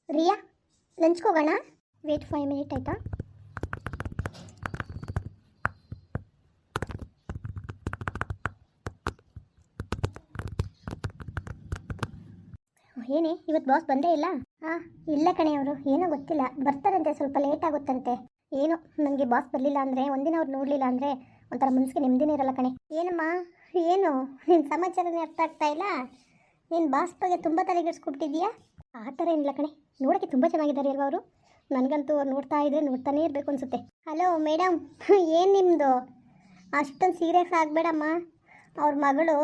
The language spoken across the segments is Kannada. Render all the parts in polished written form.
ರಿಯಾ, ಲಂಚ್ಗೆ ಹೋಗೋಣ. ವೇಟ್ 5 ಮಿನಿಟ್ ಆಯಿತಾ? ಏನೇ ಇವತ್ತು ಬಾಸ್ ಬಂದೇ ಇಲ್ಲ? ಹಾಂ, ಇಲ್ಲ ಕಣೆ, ಅವರು ಏನೋ ಗೊತ್ತಿಲ್ಲ, ಬರ್ತಾರಂತೆ, ಸ್ವಲ್ಪ ಲೇಟ್ ಆಗುತ್ತಂತೆ. ಏನೋ ನನಗೆ ಬಾಸ್ ಬರಲಿಲ್ಲ ಅಂದರೆ, ಒಂದಿನ ಅವ್ರು ನೋಡಲಿಲ್ಲ ಅಂದರೆ ಒಂಥರ ಮನಸ್ಸಿಗೆ ನೆಮ್ಮದಿನೇ ಇರಲ್ಲ ಕಣೆ. ಏನಮ್ಮ, ಏನು ನಿನ್ನ ಸಮಾಚಾರನೇ ಅರ್ಥ ಆಗ್ತಾ ಇಲ್ಲ? ನೀನು ಬಾಸ್ ಬಗ್ಗೆ ತುಂಬ ತಲೆಗೆಡ್ಸ್ಕೊಬಿಟ್ಟಿದ್ಯಾ? ಆ ಥರ ಏನಿಲ್ಲ ಕಣೆ, ನೋಡೋಕ್ಕೆ ತುಂಬ ಚೆನ್ನಾಗಿದ್ದಾರೆ ಅಲ್ವಾ ಅವರು. ನನಗಂತೂ ಅವ್ರು ನೋಡ್ತಾ ಇದ್ರೆ ನೋಡ್ತಾನೇ ಇರಬೇಕು ಅನಿಸುತ್ತೆ. ಹಲೋ ಮೇಡಮ್, ಏನು ನಿಮ್ಮದು? ಅಷ್ಟೊಂದು ಸೀರಿಯಸ್ ಆಗಬೇಡಮ್ಮ. ಅವ್ರ ಮಗಳು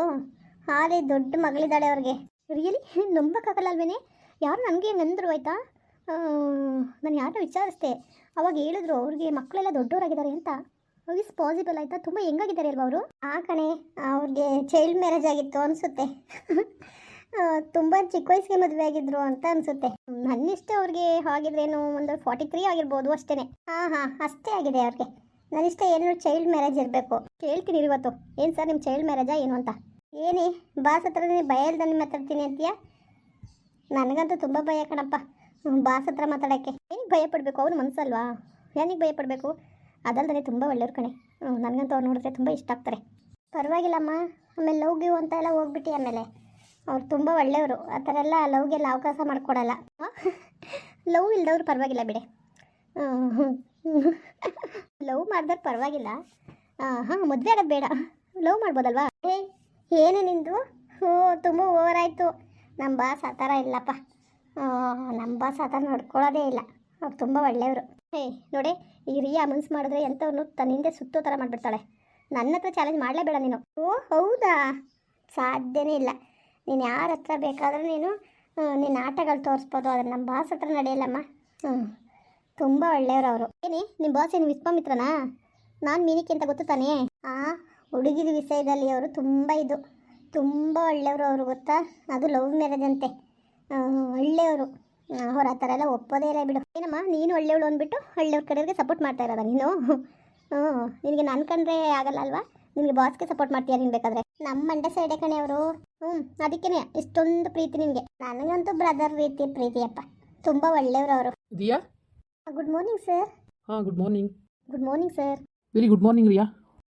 ಹಾಲಿ ದೊಡ್ಡ ಮಗಳಿದ್ದಾಳೆ ಅವ್ರಿಗೆ. ರಿಯಲಿ ನಂಬಕ್ಕಾಗಲ್ಲ ಅಲ್ವೇನೆ? ಯಾರು ನನಗೆ ಹೆಂಗಂದ್ರು ಆಯಿತಾ? ನಾನು ಯಾರೋ ವಿಚಾರಿಸ್ದೆ, ಅವಾಗ ಹೇಳಿದ್ರು ಅವ್ರಿಗೆ ಮಕ್ಕಳೆಲ್ಲ ದೊಡ್ಡವರಾಗಿದ್ದಾರೆ ಅಂತ. ಇಸ್ ಪಾಸಿಬಲ್ ಆಯಿತಾ? ತುಂಬ ಹೆಂಗಾಗಿದ್ದಾರೆ ಅಲ್ವಾ ಅವರು? ಆ ಕಣೆ, ಅವ್ರಿಗೆ ಚೈಲ್ಡ್ ಮ್ಯಾರೇಜ್ ಆಗಿತ್ತು ಅನಿಸುತ್ತೆ. ತುಂಬ ಚಿಕ್ಕ ವಯಸ್ಸಿಗೆ ಮದುವೆ ಆಗಿದ್ರು ಅಂತ ಅನಿಸುತ್ತೆ. ನನ್ನಿಷ್ಟ ಅವ್ರಿಗೆ ಆಗಿದ್ರೇನು ಒಂದು 43 ಆಗಿರ್ಬೋದು ಅಷ್ಟೇ. ಹಾಂ, ಅಷ್ಟೇ ಆಗಿದೆ ಅವ್ರಿಗೆ. ನನ್ನಿಷ್ಟ ಏನು ಚೈಲ್ಡ್ ಮ್ಯಾರೇಜ್ ಇರಬೇಕು. ಕೇಳ್ತೀನಿ ಇವತ್ತು, ಏನು ಸರ್ ನಿಮ್ಮ ಚೈಲ್ಡ್ ಮ್ಯಾರೇಜಾ ಏನು ಅಂತ. ಏನೇ ಬಾಸ್ ಹತ್ರ ಭಯ ಇಲ್ದಾನೆ ಮಾತಾಡ್ತೀನಿ ಅಂತೀಯಾ? ನನಗಂತೂ ತುಂಬ ಭಯ ಕಣಪ್ಪ ಬಾಸ್ ಹತ್ರ ಮಾತಾಡೋಕ್ಕೆ. ಏನಿಗೆ ಭಯ ಪಡಬೇಕು? ಅವ್ರು ಮನಸ್ಸಲ್ವಾ, ಏನಿಗೆ ಭಯ ಪಡಬೇಕು? ಅದಲ್ದೇ ತುಂಬ ಒಳ್ಳೆಯವ್ರು ಕಣೆ. ನನಗಂತೂ ಅವ್ರು ನೋಡಿದ್ರೆ ತುಂಬ ಇಷ್ಟ ಆಗ್ತಾರೆ. ಪರವಾಗಿಲ್ಲಮ್ಮ. ಆಮೇಲೆ ಲವ್ ಗಿವ್ ಅಂತ ಎಲ್ಲ ಹೋಗ್ಬಿಟ್ಟು ಆಮೇಲೆ ಅವ್ರು ತುಂಬ ಒಳ್ಳೆಯವರು. ಆ ಥರ ಎಲ್ಲ ಲವ್ಗೆಲ್ಲ ಅವಕಾಶ ಮಾಡಿಕೊಡಲ್ಲ. ಲವ್ ಇಲ್ದವ್ರು ಪರವಾಗಿಲ್ಲ ಬಿಡೆ. ಲವ್ ಮಾಡಿದವ್ರು ಪರವಾಗಿಲ್ಲ. ಹಾಂ, ಮದುವೆ ಆಗೋದು ಬೇಡ, ಲವ್ ಮಾಡ್ಬೋದಲ್ವಾ? ಏನು ನಿಂದು? ತುಂಬ ಓವರ್ ಆಯಿತು. ನಮ್ಮ ಬಾಸ್ ಆ ಥರ ಇಲ್ಲಪ್ಪ. ನಮ್ಮ ಬಾಸ್ ಆ ಥರ ನೋಡ್ಕೊಳ್ಳೋದೇ ಇಲ್ಲ. ಅವ್ರು ತುಂಬ ಒಳ್ಳೆಯವರು. ನೋಡಿ, ಈ ರಿಯಾ ಮನ್ಸು ಮಾಡಿದ್ರೆ ಎಂಥವ್ರನ್ನು ತನ್ನ ಹಿಂದೆ ಸುತ್ತೋ ಥರ ಮಾಡಿಬಿಡ್ತಾಳೆ. ನನ್ನ ಹತ್ರ ಚಾಲೆಂಜ್ ಮಾಡಲೇಬೇಡ ನೀನು. ಓ ಹೌದಾ? ಸಾಧ್ಯನೇ ಇಲ್ಲ. ನೀನು ಯಾರ ಹತ್ರ ಬೇಕಾದರೂ ನಿನ್ನ ಆಟಗಳು ತೋರಿಸ್ಬೋದು, ಆದರೆ ನಮ್ಮ ಬಾಸ್ ಹತ್ರ ನಡೆಯಲ್ಲಮ್ಮ. ತುಂಬ ಒಳ್ಳೆಯವರು ಅವರು. ನಿಮ್ಮ ಬಾಸ್ ಏನು ವಿಶ್ವಾಮಿತ್ರನಾ? ನಾನು ಮೀನಿಕೆ ಅಂತ ಗೊತ್ತು ತಾನೇ? ಹುಡುಗಿರ ವಿಷಯದಲ್ಲಿ ಅವರು ತುಂಬ ಒಳ್ಳೆಯವರು ಅವರು, ಗೊತ್ತಾ? ಅದು ಲವ್ ಮ್ಯಾರೇಜ್ ಅಂತೆ. ಒಳ್ಳೆಯವರು. ಅವ್ರು ಆ ಥರ ಎಲ್ಲ ಒಪ್ಪೋದೇ ಇಲ್ಲ ಬಿಡು. ಏನಮ್ಮ ನೀನು ಒಳ್ಳೆಯವಳು ಅಂದ್ಬಿಟ್ಟು ಒಳ್ಳೆಯವ್ರ ಕಡೆಯವ್ರಿಗೆ ಸಪೋರ್ಟ್ ಮಾಡ್ತಾ ಇರೋದ ನೀನು? ನಿನಗೆ ನಾನು ಕಂಡ್ರೆ ಆಗಲ್ಲ ಅಲ್ವಾ? ನಿನಗೆ ಬಾಸ್ಗೆ ಸಪೋರ್ಟ್ ಮಾಡ್ತೀಯ ನೀನು ಬೇಕಾದರೆ. ನಮ್ಮ ಮಂಡ್ಯ ಸೈಡೆ ಕಣೆ ಅವರು. ಅದಕ್ಕೇ ಇಷ್ಟೊಂದು ಪ್ರೀತಿ ನಿನಗೆ. ನನಗಂತೂ ಬ್ರದರ್ ರೀತಿ ಪ್ರೀತಿಯಪ್ಪ. ತುಂಬ ಒಳ್ಳೆಯವರು ಅವರು. Diya, good morning sir. Good morning. Good morning sir. Very good morning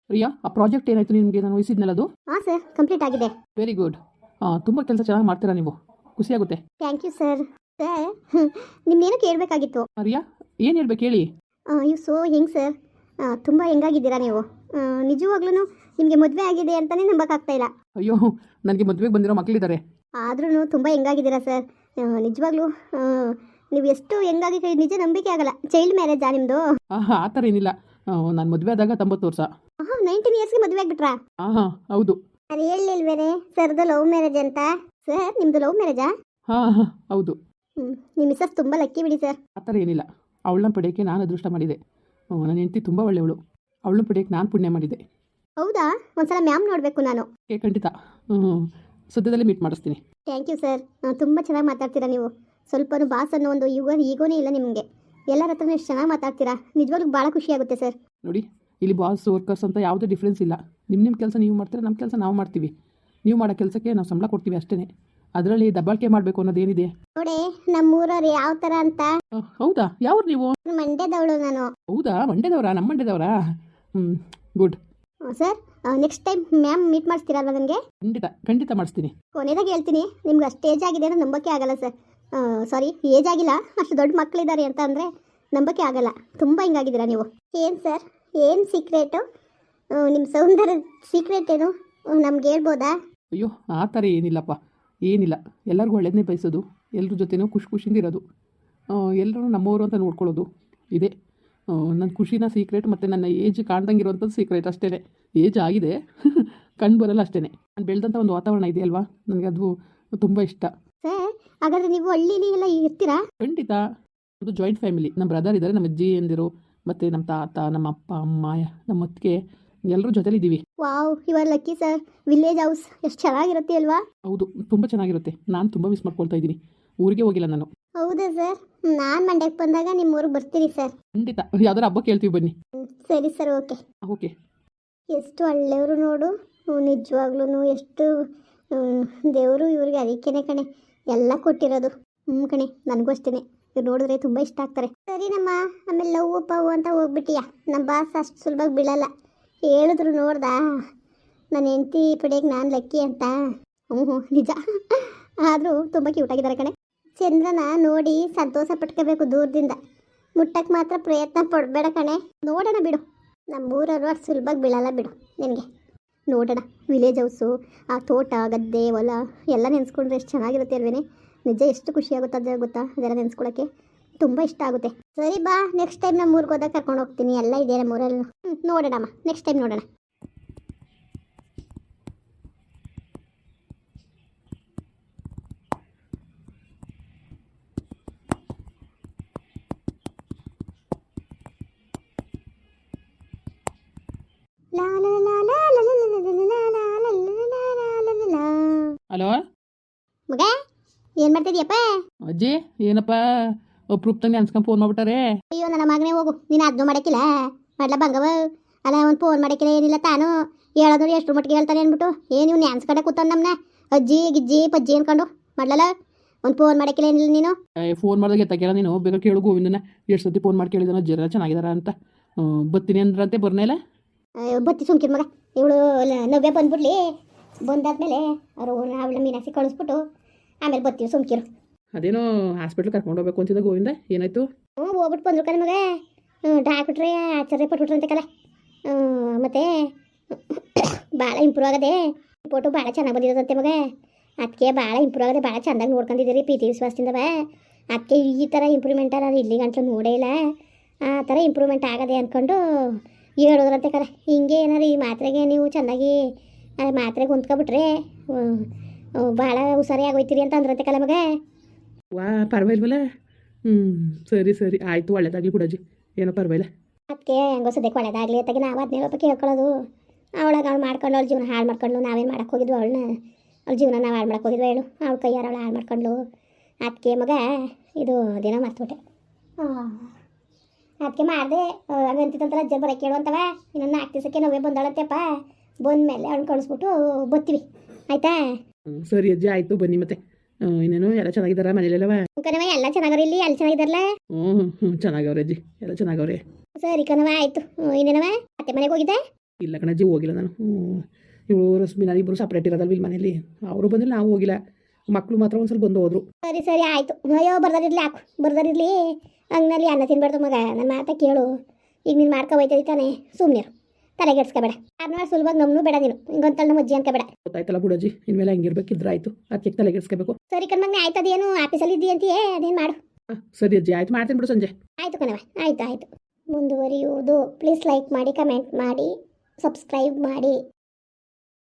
Riya, ಆ ಪ್ರಾಜೆಕ್ಟ್ ಏನಾಯಿತು ನಿಮಗೆ? ನಾನು ವಹಿಸಿದ್ನಲ್ಲ ಅದು? ಹಾಂ ಸರ್, ಕಂಪ್ಲೀಟ್ ಆಗಿದೆ. Very good. ತುಂಬ ಕೆಲಸ ಚೆನ್ನಾಗಿ ಮಾಡ್ತೀರಾ ನೀವು, ಖುಷಿಯಾಗುತ್ತೆ. Thank you sir. ಸರ್, ನಿಮ್ಮನ್ನೇನೋ ಕೇಳಬೇಕಾಗಿತ್ತು. ರಿಯಾ, ಏನು ಹೇಳ್ಬೇಕು ಹೇಳಿ? ಯು ಸೋ ಹೆಂಗೆ ಸರ್, ತುಂಬ ಹೆಂಗಾಗಿದ್ದೀರಾ ನೀವು? ನಿಜವಾಗ್ಲೂ ನಿಮಗೆ ಮದುವೆ ಆಗಿದೆ ಅಂತಲೇ ನಂಬಕ್ಕಾಗ್ತಾ ಇಲ್ಲ. ಅಯ್ಯೋ, ನನಗೆ ಮದುವೆಗೆ ಬಂದಿರೋ ಮಕ್ಕಳಿದ್ದಾರೆ. ಆದ್ರೂ ತುಂಬ ಹೆಂಗಾಗಿದ್ದೀರಾ ಸರ್? ನಿಜವಾಗ್ಲೂ ನೀವು ಎಷ್ಟು ಹೆಂಗಾಗಿ ನಿಜ ನಂಬಿಕೆ ಆಗಲ್ಲ. ಚೈಲ್ಡ್ ಮ್ಯಾರೇಜಾ ನಿಮ್ಮದು? ಆ ಥರ ಏನಿಲ್ಲ. ನಾನು ಮದುವೆ ಆದಾಗ 90 ವರ್ಷ. 19 ಇಯರ್ಸ್ಗೆ ಮದುವೆ ಆಗ್ಬಿಟ್ರಾ? ಹೌದು. ನಾನು ಹೇಳಿಲ್ವೇನೆ ಸರ್ದು ಲವ್ ಮ್ಯಾರೇಜ್ ಅಂತ. ಸರ್, ನಿಮ್ಮದು ಲವ್ ಮ್ಯಾರೇಜಾ? ಹೌದು. ನಿಮ್ಮ ಮಿಸಸ್ ತುಂಬ ಲಕ್ಕಿ ಬಿಡಿ ಸರ್. ಆ ಥರ ಏನಿಲ್ಲ. ಅವಳನ್ನ ಪಡೆಯೋಕ್ಕೆ ನಾನು ಅದೃಷ್ಟ ಮಾಡಿದೆ. ನನ್ನ ಹೆಂಡತಿ ತುಂಬ ಒಳ್ಳೆಯವಳು. ಅವಳನ್ನ ಪಡೆಯೋಕ್ಕೆ ನಾನು ಪುಣ್ಯ ಮಾಡಿದೆ. ಹೌದಾ? ಒಂದ್ಸಲ ಮ್ಯಾಮ್ ನೋಡಬೇಕು ನಾನು. ಖಂಡಿತ ಸದ್ಯದಲ್ಲೇ ಮೀಟ್ ಮಾಡಿಸ್ತೀನಿ. Thank you sir. ತುಂಬ ಚೆನ್ನಾಗಿ ಮಾತಾಡ್ತೀರಾ ನೀವು. ಸ್ವಲ್ಪನೂ ಬಾಸ್ ಅನ್ನೋ ಒಂದು ಈಗೋನೇ ಇಲ್ಲ ನಿಮಗೆ. ಎಲ್ಲರ ಹತ್ರನೂ ಎಷ್ಟು ಚೆನ್ನಾಗಿ ಮಾತಾಡ್ತೀರಾ. ನಿಜವಾಗ್ಲೂ ಭಾಳ ಖುಷಿಯಾಗುತ್ತೆ ಸರ್. ನೋಡಿ, ಇಲ್ಲಿ ಬಾಸ್ ವರ್ಕರ್ಸ್ ಅಂತ ಯಾವುದೇ ಡಿಫ್ರೆನ್ಸ್ ಇಲ್ಲ. ನಿಮ್ಮ ಕೆಲಸ ನೀವು ಮಾಡ್ತೀರಾ, ನಮ್ಮ ಕೆಲಸ ನಾವು ಮಾಡ್ತೀವಿ. ನೀವು ಮಾಡೋ ಕೆಲಸಕ್ಕೆ ನಾವು ಸಂಬಳ ಕೊಡ್ತೀವಿ ಅಷ್ಟೇ. ಅದರಲ್ಲಿ ದಬ್ಬಾಳಿಕೆ ಮಾಡಬೇಕು ಅನ್ನೋದೇನಿದೆ? ನೋಡಿ, ನಮ್ಮೂರವ್ರು ಯಾವ ಥರ ಅಂತ. ಹೌದಾ? ಯಾವ್ರು ನೀವು? ಮಂಡ್ಯದವಳು ನಾನು. ಹೌದಾ? ಮಂಡ್ಯದವರಾ? ನಮ್ಮ ಮಂಡ್ಯದವರಾ? Good. Sir, next time ma'am meet ಮಾಡಿಸ್ತೀರಲ್ವ ನನಗೆ? ಖಂಡಿತ ಮಾಡಿಸ್ತೀನಿ. ಕೊನೆದಾಗ ಹೇಳ್ತೀನಿ, ನಿಮ್ಗೆ ಅಷ್ಟು ಏಜ್ ಆಗಿದೆ ಅನ್ನೋ ನಂಬಕ್ಕೆ ಆಗಲ್ಲ ಸರ್. ಸಾರಿ, ಏಜ್ ಆಗಿಲ್ಲ, ಅಷ್ಟು ದೊಡ್ಡ ಮಕ್ಕಳಿದ್ದಾರೆ ಅಂತ ಅಂದರೆ ನಂಬಕ್ಕೆ ಆಗಲ್ಲ. ತುಂಬ ಹಿಂಗಾಗಿದ್ದೀರಾ ನೀವು. ಏನು ಸರ್, ಏನು ಸೀಕ್ರೆಟು? ನಿಮ್ಮ ಸೌಂದರ್ಯ ಸೀಕ್ರೆಟ್ ಏನು ನಮ್ಗೆ ಹೇಳ್ಬೋದಾ? ಅಯ್ಯೋ, ಆ ಥರ ಏನಿಲ್ಲಪ್ಪ, ಏನಿಲ್ಲ. ಎಲ್ಲರಿಗೂ ಒಳ್ಳೆಯದನ್ನೇ ಬಯಸೋದು, ಎಲ್ಲರ ಜೊತೆನೂ ಖುಷಿಯಿಂದ ಇರೋದು, ಎಲ್ಲರೂ ನಮ್ಮವರು ಅಂತ ನೋಡ್ಕೊಳ್ಳೋದು ಇದೆ ನನ್ನ ಖುಷಿನ ಸೀಕ್ರೆಟ್. ಮತ್ತು ನನ್ನ ಏಜ್ ಕಾಣ್ದಂಗೆ ಇರೋವಂಥದ್ದು ಸೀಕ್ರೆಟ್ ಅಷ್ಟೇ. ಏಜ್ ಆಗಿದೆ, ಕಣ್ಣು ಬರಲ್ಲ ಅಷ್ಟೇ. ನಾನು ಬೆಳೆದಂಥ ಒಂದು ವಾತಾವರಣ ಇದೆ ಅಲ್ವಾ, ನನಗೆ ಅದು ತುಂಬ ಇಷ್ಟ. ಸರ್, ಹಾಗಾದರೆ ನೀವು ಹಳ್ಳಿಲಿ ಎಲ್ಲ ಇರ್ತೀರಾ? ಖಂಡಿತ. ಅದು ಜಾಯಿಂಟ್ ಫ್ಯಾಮಿಲಿ. ನಮ್ಮ ಬ್ರದರ್ ಇದ್ದಾರೆ, ನಮ್ಮ ಅಜ್ಜಿ ಅಂದಿರು, ಮತ್ತು ನಮ್ಮ ತಾತ, ನಮ್ಮ ಅಪ್ಪ ಅಮ್ಮ, ನಮ್ಮ ಅತ್ತಿಗೆ, ಎಲ್ಲರೂ ಜೊತೆಲಿದ್ದೀವಿ. Wow, you are lucky sir. Village house ಎಷ್ಟು ಚೆನ್ನಾಗಿರುತ್ತೆ ಅಲ್ವಾ? ಹೌದು, ತುಂಬ ಚೆನ್ನಾಗಿರುತ್ತೆ. ನಾನು ತುಂಬ ಮಿಸ್ ಮಾಡ್ಕೊಳ್ತಾ ಇದ್ದೀನಿ. ಊರಿಗೆ ಹೋಗಿಲ್ಲ ನಾನು. ಹೌದಾ ಸರ್? ನಾನು ಮಂಡ್ಯಕ್ಕೆ ಬಂದಾಗ ನಿಮ್ಮ ಊರಿಗೆ ಬರ್ತೀನಿ ಸರ್. ಖಂಡಿತ, ಯಾವ್ದಾರು ಹಬ್ಬ ಕೇಳ್ತೀವಿ ಬನ್ನಿ. ಸರಿ ಸರ್, ಓಕೆ. ಎಷ್ಟು ಒಳ್ಳೆಯವರು ನೋಡು. ನಿಜವಾಗ್ಲೂ ಎಷ್ಟು ದೇವರು ಇವ್ರಿಗೆ. ಅದಕ್ಕೇನೆ ಕಣೆ ಎಲ್ಲ ಕೊಟ್ಟಿರೋದು. ಕಣೆ, ನನಗೂ ಅಷ್ಟೇ. ಇವ್ರು ನೋಡಿದ್ರೆ ತುಂಬ ಇಷ್ಟ ಆಗ್ತಾರೆ. ಸರಿನಮ್ಮ, ಆಮೇಲೆ ಲವ್ ಪವ್ ಅಂತ ಹೋಗ್ಬಿಟ್ಟಿಯಾ. ನಮ್ಮ ಬಾಸ್ ಅಷ್ಟು ಸುಲಭವಾಗಿ ಬೀಳಲ್ಲ. ಹೇಳಿದ್ರು ನೋಡ್ದ ನನ್ನ ಹೆಂಡತಿ ಪಡೆಯಕ್ಕೆ ನಾನು ಲಕ್ಕಿ ಅಂತ. ಹ್ಞೂ ನಿಜ. ಆದರೂ ತುಂಬ ಕ್ಯೂಟಾಗಿದ್ದಾರೆ ಕಣೆ. ಚಂದ್ರನ ನೋಡಿ ಸಂತೋಷ ಪಟ್ಕೋಬೇಕು ದೂರದಿಂದ, ಮುಟ್ಟಕ್ಕೆ ಮಾತ್ರ ಪ್ರಯತ್ನ ಪಡಬೇಡ ಕಣೆ. ನೋಡೋಣ ಬಿಡು, ನಮ್ಮೂರವರು ಅಷ್ಟು ಸುಲಭವಾಗಿ ಬೀಳಲ್ಲ ಬಿಡು ನಿನಗೆ. ನೋಡೋಣ, ವಿಲೇಜ್ ಹೌಸು, ಆ ತೋಟ ಗದ್ದೆ ಹೊಲ ಎಲ್ಲ ನೆನೆಸ್ಕೊಂಡ್ರೆ ಎಷ್ಟು ಚೆನ್ನಾಗಿರುತ್ತೆ ಅಲ್ವೇನೆ. ನಿಜ ಎಷ್ಟು ಖುಷಿ ಆಗುತ್ತೆ ಅದು ಗೊತ್ತಾ, ಅದೆಲ್ಲ ನೆನೆಸ್ಕೊಳ್ಳೋಕ್ಕೆ ತುಂಬ ಇಷ್ಟ ಆಗುತ್ತೆ. ಸರಿ ಬಾ, ನೆಕ್ಸ್ಟ್ ಟೈಮ್ ನಮ್ಮ ಊರಿಗೆ ಹೋದಾಗ ಕರ್ಕೊಂಡು ಹೋಗ್ತೀನಿ. ಎಲ್ಲ ಇದೆ ನಮ್ಮ ಊರಲ್ಲಿ. ನೋಡೋಣಮ್ಮ, ನೆಕ್ಸ್ಟ್ ಟೈಮ್ ನೋಡೋಣ. ಹಲೋ ಮಗ, ಏನು ಮಾಡ್ತಿದ್ಯಪ್ಪ? ಅಜ್ಜಿ, ಏನಪ್ಪ ಅಪ್ರೂಪ್ತಂಗೆ ಅನ್ಸ್ಕೊಂಡು ಫೋನ್ ಮಾಡ್ಬಿಟ್ಟಾರೆ? ಅಯ್ಯೋ ನನ್ನ ಮಗನೇ, ಹೋಗು ನೀನು ಅದನ್ನು ಮಾಡೋಕ್ಕಿಲ್ಲ. ಮಾಡ್ಲ ಬಂಗವ ಅಲ್ಲ, ಒಂದು ಫೋನ್ ಮಾಡೋಕ್ಕಿಲ್ಲ ಏನಿಲ್ಲ. ತಾನು ಹೇಳೋದು ಎಷ್ಟು ಮಟ್ಟಿಗೆ ಹೇಳ್ತಾರೆ ಅಂದ್ಬಿಟ್ಟು ಏನು ಇವ್ನು ನ್ಯಾನ್ಸ್ಕಡೆ ಕೂತಾನೆ ನಮ್ಮನ್ನ ಅಜ್ಜಿ ಗಿಜ್ಜಿ ಪಜ್ಜಿ ಅನ್ಕೊಂಡು. ಮಾಡ್ಲಲ್ಲ, ಒಂದು ಫೋನ್ ಮಾಡೋಕ್ಕಿಲ್ಲ ಏನಿಲ್ಲ ನೀನು. ಫೋನ್ ಮಾಡಿದಾಗ ಎತ್ತಕ್ಕೆಲ್ಲ ನೀನು. ಬೇಗ ಕೇಳು ಗೋವಿಂದನ, ಎಷ್ಟು ಸತಿ ಫೋನ್ ಮಾಡಿ ಕೇಳಿದಾನ ಜರ ಚೆನ್ನಾಗಿದಾರ ಅಂತ. ಬರ್ತೀನಿ ಅಂದ್ರಂತೆ, ಬರ್ನೇ ಇಲ್ಲ. ಬತ್ತಿ ಸುಮ್ಕಿರ್ ಮಗ. ಇವಳು ನವ್ಯ ಬಂದ್ಬಿಡ್ಲಿ, ಬಂದಾದ್ಮೇಲೆ ಅವರು ಅವಳ ಮೀನಾಸಿ ಕಳಿಸ್ಬಿಟ್ಟು ಆಮೇಲೆ ಬರ್ತೀವಿ, ಸುಮ್ಕಿರು. ಅದೇನೋ ಹಾಸ್ಪಿಟ್ಲ್ ಕರ್ಕೊಂಡು ಹೋಗ್ಬೇಕು ಅಂತಿದ್ದ ಗೋವಿಂದ, ಏನಾಯ್ತು? ಹೋಗ್ಬಿಟ್ಟು ಬಂದ್ರು ಕಣ ಮಗ. ಡಾಕ್ಟ್ರೇ ಆಶ್ಚರ್ಯ ಪಟ್ಬಿಟ್ರಂತೆ ಕಲ. ಮತ್ತು ಭಾಳ ಇಂಪ್ರೂವ್ ಆಗದೆ, ರಿಪೋರ್ಟು ಭಾಳ ಚೆನ್ನಾಗಿ ಬಂದಿರೋದಂತೆ ಮಗ. ಅದಕ್ಕೆ ಭಾಳ ಇಂಪ್ರೂವ್ ಆಗದೆ, ಭಾಳ ಚೆಂದಾಗಿ ನೋಡ್ಕೊಂಡಿದ್ದೀರಿ ಪ್ರೀತಿ ವಿಶ್ವಾಸದಿಂದ. ಅದಕ್ಕೆ ಈ ಥರ ಇಂಪ್ರೂವ್ಮೆಂಟ್ ನಾನು ಇಲ್ಲಿ ಗಂಟಲು ನೋಡೇ ಇಲ್ಲ. ಆ ಥರ ಇಂಪ್ರೂವ್ಮೆಂಟ್ ಆಗದೆ ಅಂದ್ಕೊಂಡು ಹೇಳಿದ್ರಂತೆ ಕಲ. ಹಿಂಗೆ ಏನಾರು ಈ ಮಾತ್ರೆಗೆ ನೀವು ಚೆನ್ನಾಗಿ ಮಾತ್ರೆಗೆ ಹೊಂದ್ಕೊಬಿಟ್ರೆ ಭಾಳ ಹುಷಾರಿ ಆಗೋಯ್ತೀರಿ ಅಂತ ಅಂದ್ರಂತೆ ಕಲ ಮಗ. ವಾ, ಪರವಾಗಿಲ್ವಲ್ಲ. ಸರಿ ಸರಿ ಆಯಿತು, ಒಳ್ಳೇದಾಗಲಿ ಬಿಡಜ್ಜಿ, ಏನೋ ಪರವಾಗಿಲ್ಲ. ಅದಕ್ಕೆ ಹೆಂಗೋ ಸದ್ಯಕ್ಕೆ ಒಳ್ಳೇದಾಗಲಿ ಅತ್ತಾಗೆ ನಾವು ಅದನ್ನೇ ಕೇಳ್ಕೊಳ್ಳೋದು. ಅವಳಾಗ ಅವ್ಳು ಮಾಡ್ಕೊಂಡು ಅವಳ ಜೀವನ ಹಾಳು ಮಾಡ್ಕೊಂಡು ನಾವೇನು ಮಾಡೋಕ್ಕೆ ಹೋಗಿದ್ವು ಅವಳನ್ನ? ಅವಳ ಜೀವನ ನಾವು ಹಾಳು ಮಾಡೋಕ್ಕೆ ಹೋಗಿದ್ವು ಹೇಳು? ಅವಳ ಕೈಯಾರ ಅವಳು ಹಾಳು ಮಾಡ್ಕೊಂಡು. ಅದಕ್ಕೆ ಮಗ ಇದು ಅದೇನೋ ಮರ್ತುಬಿಟ್ಟೆ. ಅದಕ್ಕೆ ಮಾಡಿದೆ. ಹಂಗಂತಿತ್ತಂತಲ್ಲ ಅಜ್ಜ ಬರೋಕ್ಕೆ ಕೇಳುವಂತವ. ಇನ್ನೊಂದು 4 ದಿವಸಕ್ಕೆ ನಾವೇ ಬಂದಾಳಂತೆಪ್ಪ. ಬಂದಮೇಲೆ ಅವ್ಳನ್ನ ಕಳಿಸ್ಬಿಟ್ಟು ಬರ್ತೀವಿ, ಆಯಿತಾ? ಸರಿ ಅಜ್ಜಿ, ಆಯಿತು, ಬನ್ನಿ. ಮತ್ತೆ ಇನ್ನೇನು ಎಲ್ಲ ಚೆನ್ನಾಗಿದ್ದಾರ ಮನೇಲೆಲ್ಲವ? ಕಣವ ಎಲ್ಲ ಚೆನ್ನಾಗವ್ರಿ, ಇಲ್ಲಿ ಅಲ್ಲಿ ಚೆನ್ನಾಗಿದ್ದಾರಲ್ಲ? ಚೆನ್ನಾಗವ್ರೆ ಅಜ್ಜಿ, ಎಲ್ಲ ಚೆನ್ನಾಗವ್ರೆ. ಸರಿ ಕಣವ, ಆಯಿತು. ಇನ್ನೇನವ ಅತ್ತೆ ಮನೆಗೆ ಹೋಗಿದ್ದೆ? ಇಲ್ಲ ಕಣಜ್ಜಿ, ಹೋಗಿಲ್ಲ ನಾನು. ಇವಳು ರಶ್ಮಿನ ಇಬ್ಬರು ಸಪ್ರೇಟ್ ಇರೋದಲ್ವ ಇಲ್ಲಿ ಮನೇಲಿ. ಅವರು ಬಂದಿಲ್ಲ, ನಾವು ಹೋಗಿಲ್ಲ. ಮಕ್ಕಳು ಮಾತ್ರ ಒಂದು ಸ್ವಲ್ಪ ಬಂದು ಹೋದ್ರು. ಸರಿ ಸರಿ ಆಯಿತು. ಅಯ್ಯೋ ಬರ್ದಾರಿರ್ಲಿ, ಹಾಕು ಬರ್ದಾರಿರ್ಲಿ. ಹಂಗನಲ್ಲಿ ಅನ್ನ ತಿನ್ಬಾರ್ದು ಮಗ, ನನ್ನ ಮಾತಾ ಕೇಳು. ಈಗ ನೀನು ಮಾಡ್ಕೊ ಹೋಯ್ತದಿ ತಾನೆ, ಸುಮ್ಮನೆ ತಲೆಗೆಡ್ಸ್ಕೊಬೇಡ. ಯಾರನ್ನ ಸುಲಭವಾಗಿ ನಮ್ಮನ್ನು ಬೇಡ, ನೀನು ಹಿಂಗೊಂತಲ್ಲಿ ನಮ್ಮ ಅಜ್ಜಿ ಅನ್ಕೋಬೇಡ. ಗೊತ್ತಾಯ್ತಲ್ಲ ಬುಡಜ್ಜಿ, ಇನ್ಮೇಲೆ ಹಂಗಿರ್ಬೇಕಿದ್ರೆ ಆಯಿತು. ಅದಕ್ಕೆ ತಲೆಗೆಡ್ಸ್ಕೋಬೇಕು. ಸರಿ ಕಣ್ಮಗ್ನೆ, ಆಯ್ತು. ಅದೇನು ಆಫೀಸಲ್ಲಿ ಇದ್ದೀಯ ಅಂತೀಯೇ, ಅದೇನು ಮಾಡು. ಸರಿ ಅಜ್ಜಿ, ಆಯ್ತು, ಮಾಡ್ತೀನಿ ಬಿಡು ಸಂಜೆ. ಆಯಿತು ಕಣವ, ಆಯಿತು ಆಯಿತು. ಮುಂದುವರಿಯುವುದು. ಪ್ಲೀಸ್ ಲೈಕ್ ಮಾಡಿ, ಕಮೆಂಟ್ ಮಾಡಿ, ಸಬ್ಸ್ಕ್ರೈಬ್ ಮಾಡಿ.